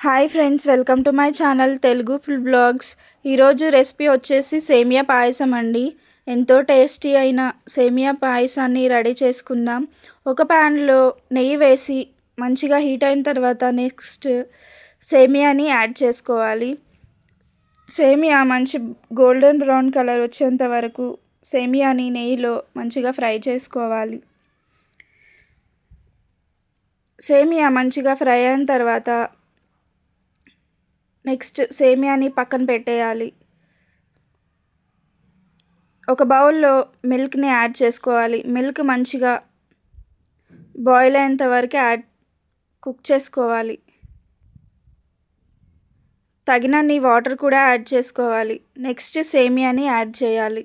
Hi friends, welcome to my channel Telugu full blogs. ఈరోజు recipe వచ్చేసి సేమియా పాయసం అండి. ఎంతో టేస్టీ అయిన సేమియా పాయసాన్ని రెడీ చేసుకుందాం. ఒక ప్యాన్లో నెయ్యి వేసి మంచిగా హీట్ అయిన తర్వాత నెక్స్ట్ సేమియాని యాడ్ చేసుకోవాలి. సేమియా మంచి గోల్డెన్ బ్రౌన్ కలర్ వచ్చేంత వరకు సేమియాని నెయ్యిలో మంచిగా ఫ్రై చేసుకోవాలి. సేమియా మంచిగా ఫ్రై అయిన తర్వాత నెక్స్ట్ సేమియాని పక్కన పెట్టేయాలి. ఒక బౌల్లో మిల్క్ని యాడ్ చేసుకోవాలి. మిల్క్ మంచిగా బాయిల్ అయ్యేంత వరకు కుక్ చేసుకోవాలి. తగినన్ని వాటర్ కూడా యాడ్ చేసుకోవాలి. నెక్స్ట్ సేమియాని యాడ్ చేయాలి.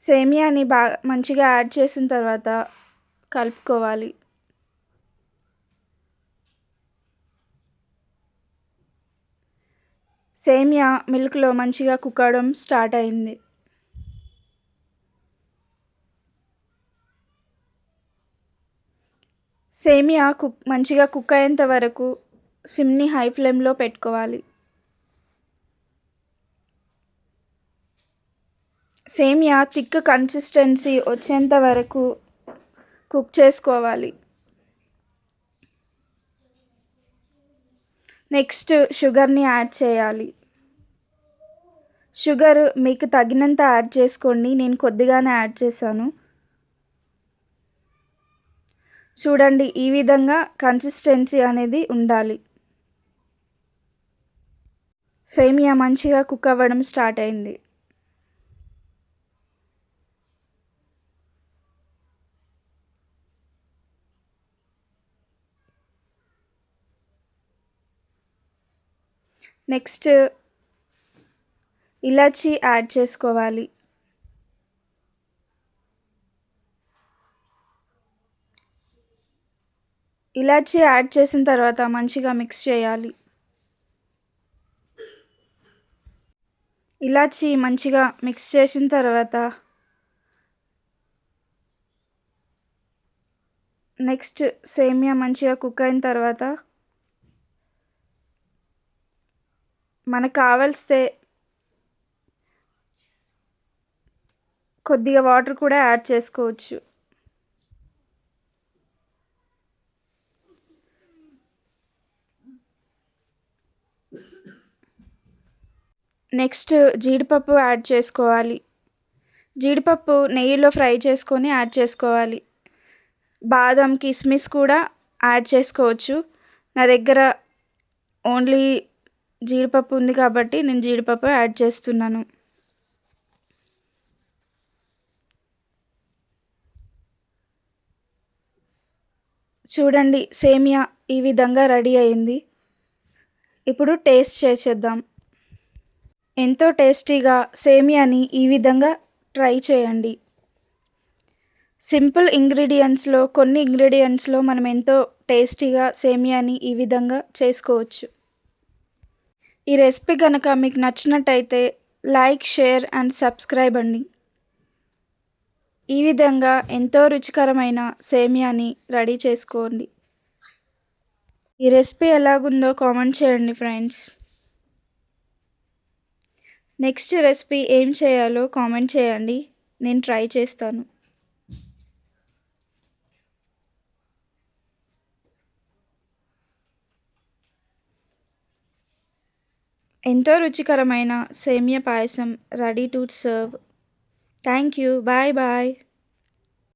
సేమియాని మంచిగా యాడ్ చేసిన తర్వాత కలుపుకోవాలి. సేమియా మిల్క్లో మంచిగా కుక్ అవ్వడం స్టార్ట్ అయింది. సేమియా మంచిగా కుక్ అయ్యేంత వరకు సిమ్ని హై ఫ్లేమ్లో పెట్టుకోవాలి. సేమియా థిక్ కన్సిస్టెన్సీ వచ్చేంత వరకు కుక్ చేసుకోవాలి. నెక్స్ట్ షుగర్ని యాడ్ చేయాలి. షుగర్ మీకు తగినంత యాడ్ చేసుకోండి. నేను కొద్దిగానే యాడ్ చేశాను. చూడండి, ఈ విధంగా కన్సిస్టెన్సీ అనేది ఉండాలి. సేమియా మంచిగా కుక్ అవ్వడం స్టార్ట్ అయింది. నెక్స్ట్ ఇలాచీ యాడ్ చేసుకోవాలి. ఇలాచీ యాడ్ చేసిన తర్వాత మంచిగా మిక్స్ చేయాలి. ఇలాచీ మంచిగా మిక్స్ చేసిన తర్వాత నెక్స్ట్ సేమియా మంచిగా కుక్ అయిన తర్వాత మనకు కావలిస్తే కొద్దిగా వాటర్ కూడా యాడ్ చేసుకోవచ్చు. నెక్స్ట్ జీడిపప్పు యాడ్ చేసుకోవాలి. జీడిపప్పు నెయ్యిలో ఫ్రై చేసుకొని యాడ్ చేసుకోవాలి. బాదం, కిస్మిస్ కూడా యాడ్ చేసుకోవచ్చు. నా దగ్గర ఓన్లీ జీడిపప్పు ఉంది కాబట్టి నేను జీడిపప్పు యాడ్ చేస్తున్నాను. చూడండి, సేమియా ఈ విధంగా రెడీ అయింది. ఇప్పుడు టేస్ట్ చేసేద్దాం. ఎంతో టేస్టీగా సేమియాని ఈ విధంగా ట్రై చేయండి. సింపుల్ ఇంగ్రీడియంట్స్లో కొన్ని ఇంగ్రీడియంట్స్లో మనం ఎంతో టేస్టీగా సేమియాని ఈ విధంగా చేసుకోవచ్చు. ఈ రెసిపీ కనుక మీకు నచ్చినట్టయితే లైక్, షేర్ అండ్ సబ్స్క్రైబ్ అండి. ఈ విధంగా ఎంతో రుచికరమైన సేమియాని రెడీ చేసుకోండి. ఈ రెసిపీ ఎలాగుందో కామెంట్ చేయండి ఫ్రెండ్స్. నెక్స్ట్ రెసిపీ ఏం చేయాలో కామెంట్ చేయండి, నేను ట్రై చేస్తాను. ఎంతో రుచికరమైన సేమియా పాయసం ready to serve. Thank you. Bye bye.